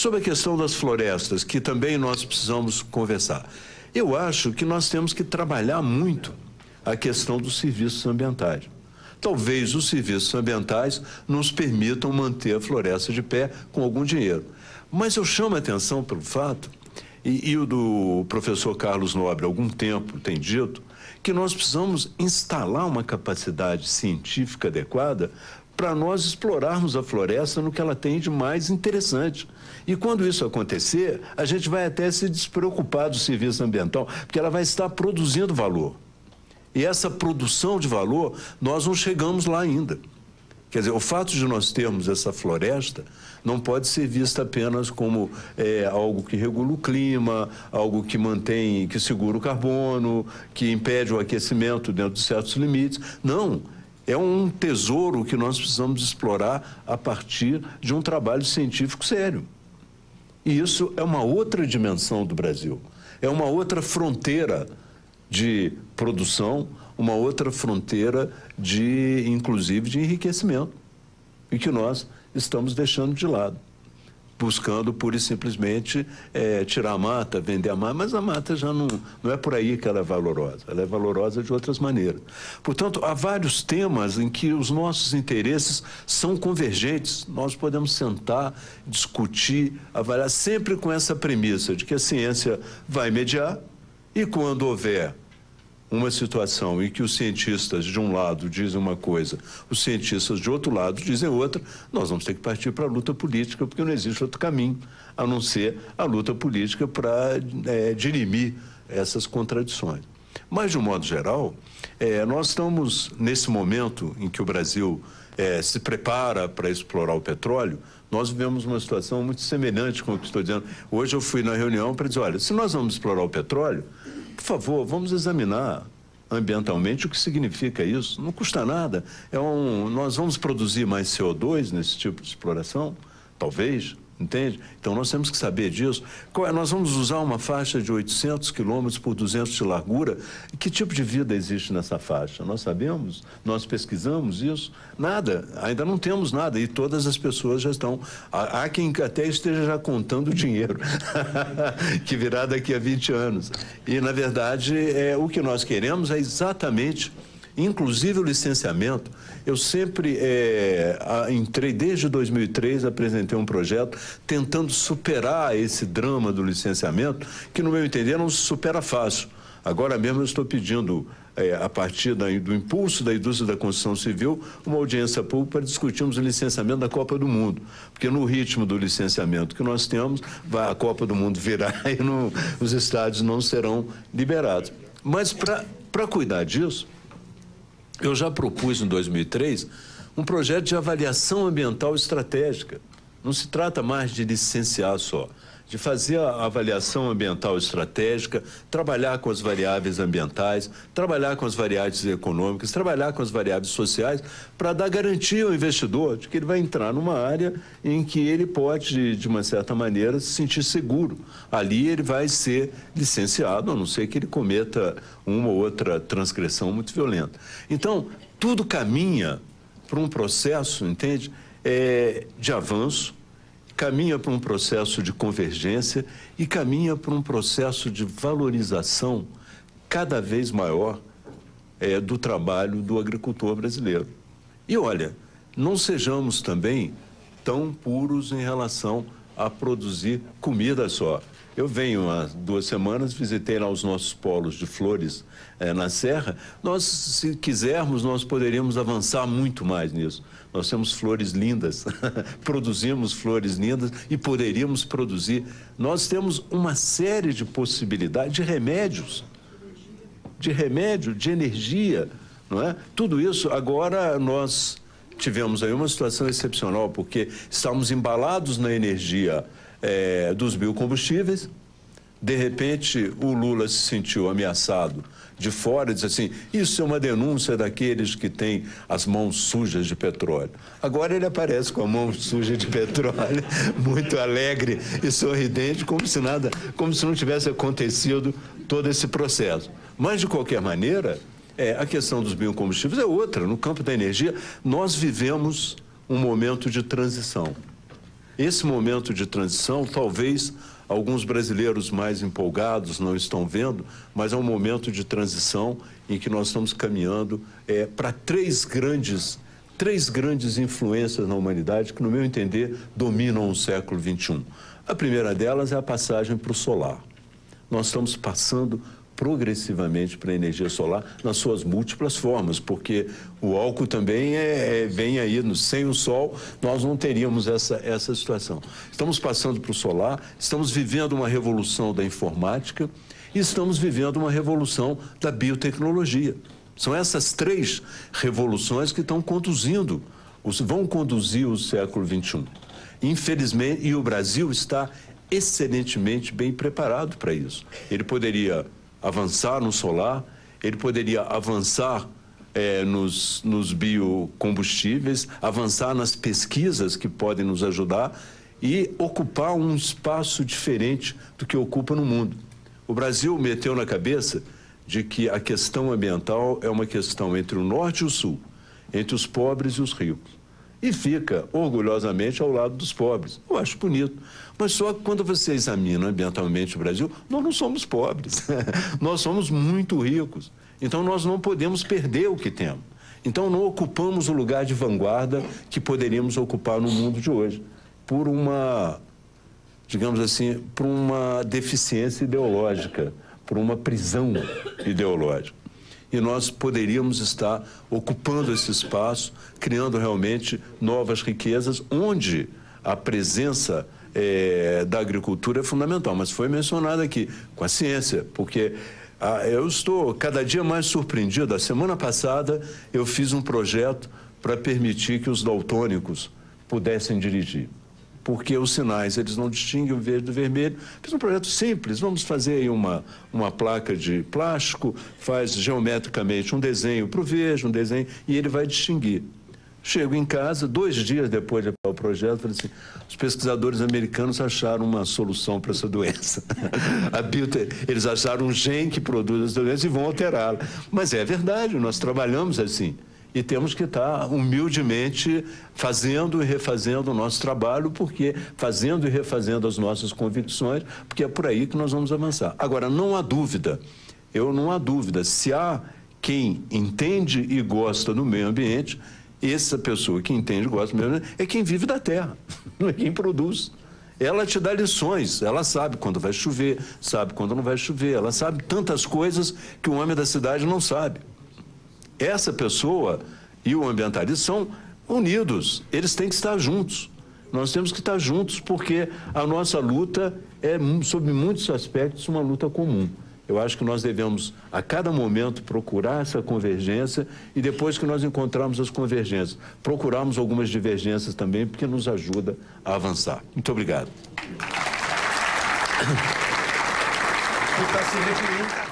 Sobre a questão das florestas, que também nós precisamos conversar. Eu acho que nós temos que trabalhar muito a questão dos serviços ambientais. Talvez os serviços ambientais nos permitam manter a floresta de pé com algum dinheiro. Mas eu chamo a atenção pelo fato, e o do professor Carlos Nobre há algum tempo tem dito, que nós precisamos instalar uma capacidade científica adequada para nós explorarmos a floresta no que ela tem de mais interessante. E quando isso acontecer, a gente vai até se despreocupar do serviço ambiental, porque ela vai estar produzindo valor. E essa produção de valor, nós não chegamos lá ainda. Quer dizer, o fato de nós termos essa floresta não pode ser vista apenas como algo que regula o clima, algo que mantém, que segura o carbono, que impede o aquecimento dentro de certos limites. Não, é um tesouro que nós precisamos explorar a partir de um trabalho científico sério. E isso é uma outra dimensão do Brasil, é uma outra fronteira de produção, uma outra fronteira de, inclusive, de enriquecimento, e que nós estamos deixando de lado, buscando pura e simplesmente tirar a mata, vender a mata, mas a mata já não é por aí que ela é valorosa de outras maneiras. Portanto, há vários temas em que os nossos interesses são convergentes, nós podemos sentar, discutir, avaliar, sempre com essa premissa de que a ciência vai mediar e quando houver uma situação em que os cientistas de um lado dizem uma coisa, os cientistas de outro lado dizem outra, nós vamos ter que partir para a luta política, porque não existe outro caminho, a não ser a luta política para dirimir essas contradições. Mas, de um modo geral, nós estamos, nesse momento em que o Brasil se prepara para explorar o petróleo, nós vivemos uma situação muito semelhante com o que estou dizendo. Hoje eu fui na reunião para dizer, olha, se nós vamos explorar o petróleo, por favor, vamos examinar ambientalmente o que significa isso. Não custa nada. Nós vamos produzir mais CO2 nesse tipo de exploração? Talvez, entende? Então, nós temos que saber disso. Nós vamos usar uma faixa de 800 quilômetros por 200 de largura. Que tipo de vida existe nessa faixa? Nós sabemos? Nós pesquisamos isso? Nada. Ainda não temos nada. E todas as pessoas já estão... Há quem até esteja já contando o dinheiro que virá daqui a 20 anos. E, na verdade, o que nós queremos é exatamente... Inclusive o licenciamento, eu sempre entrei, desde 2003, apresentei um projeto tentando superar esse drama do licenciamento, que no meu entender não se supera fácil. Agora mesmo eu estou pedindo, a partir do impulso da indústria da construção civil, uma audiência pública para discutirmos o licenciamento da Copa do Mundo, porque no ritmo do licenciamento que nós temos, a Copa do Mundo virá e os estádios não serão liberados. Mas para cuidar disso, eu já propus em 2003 um projeto de avaliação ambiental estratégica. Não se trata mais de licenciar só, de fazer a avaliação ambiental estratégica, trabalhar com as variáveis ambientais, trabalhar com as variáveis econômicas, trabalhar com as variáveis sociais, para dar garantia ao investidor de que ele vai entrar numa área em que ele pode, de uma certa maneira, se sentir seguro. Ali ele vai ser licenciado, a não ser que ele cometa uma ou outra transgressão muito violenta. Então, tudo caminha para um processo, entende, de avanço, caminha para um processo de convergência e caminha para um processo de valorização cada vez maior do trabalho do agricultor brasileiro. E olha, não sejamos também tão puros em relação a produzir comida só. Eu venho há 2 semanas, visitei lá os nossos polos de flores na Serra. Nós, se quisermos, nós poderíamos avançar muito mais nisso. Nós temos flores lindas, produzimos flores lindas e poderíamos produzir. Nós temos uma série de possibilidades de remédios, de energia, não é? Tudo isso, agora nós tivemos aí uma situação excepcional, porque estávamos embalados na energia dos biocombustíveis. De repente, o Lula se sentiu ameaçado de fora e disse assim, isso é uma denúncia daqueles que têm as mãos sujas de petróleo. Agora ele aparece com a mão suja de petróleo, muito alegre e sorridente, como se não tivesse acontecido todo esse processo. Mas, de qualquer maneira, a questão dos biocombustíveis é outra. No campo da energia, nós vivemos um momento de transição. Esse momento de transição, talvez alguns brasileiros mais empolgados não estão vendo, mas é um momento de transição em que nós estamos caminhando para três grandes influências na humanidade que, no meu entender, dominam o século XXI. A primeira delas é a passagem para o solar. Nós estamos passando progressivamente para a energia solar nas suas múltiplas formas, porque o álcool também vem aí, sem o sol nós não teríamos essa situação. Estamos passando para o solar, estamos vivendo uma revolução da informática e estamos vivendo uma revolução da biotecnologia. São essas três revoluções que estão vão conduzir o século XXI. Infelizmente, e o Brasil está excelentemente bem preparado para isso. Ele poderia avançar no solar, ele poderia avançar nos biocombustíveis, avançar nas pesquisas que podem nos ajudar e ocupar um espaço diferente do que ocupa no mundo. O Brasil meteu na cabeça de que a questão ambiental é uma questão entre o norte e o sul, entre os pobres e os ricos. E fica orgulhosamente ao lado dos pobres. Eu acho bonito. Mas só que quando você examina ambientalmente o Brasil, nós não somos pobres. Nós somos muito ricos. Então nós não podemos perder o que temos. Então não ocupamos o lugar de vanguarda que poderíamos ocupar no mundo de hoje, por uma, digamos assim, por uma deficiência ideológica, por uma prisão ideológica. E nós poderíamos estar ocupando esse espaço, criando realmente novas riquezas, onde a presença da agricultura é fundamental. Mas foi mencionado aqui, com a ciência, porque eu estou cada dia mais surpreendido. A semana passada eu fiz um projeto para permitir que os daltônicos pudessem dirigir, porque os sinais, eles não distinguem o verde do vermelho. Fiz um projeto simples, vamos fazer aí uma placa de plástico, faz geometricamente um desenho para o verde, um desenho, e ele vai distinguir. Chego em casa, 2 dias depois de acabar o projeto, falei assim, os pesquisadores americanos acharam uma solução para essa doença. Eles acharam um gene que produz essa doença e vão alterá-la. Mas é verdade, nós trabalhamos assim. E temos que estar humildemente fazendo e refazendo o nosso trabalho, porque fazendo e refazendo as nossas convicções, porque é por aí que nós vamos avançar. Agora, não há dúvida, não há dúvida, se há quem entende e gosta do meio ambiente, essa pessoa que entende e gosta do meio ambiente é quem vive da terra, não é quem produz. Ela te dá lições, ela sabe quando vai chover, sabe quando não vai chover, ela sabe tantas coisas que o homem da cidade não sabe. Essa pessoa e o ambientalista são unidos, eles têm que estar juntos. Nós temos que estar juntos porque a nossa luta é, sob muitos aspectos, uma luta comum. Eu acho que nós devemos, a cada momento, procurar essa convergência e depois que nós encontrarmos as convergências, procurarmos algumas divergências também, porque nos ajuda a avançar. Muito obrigado. Está se referindo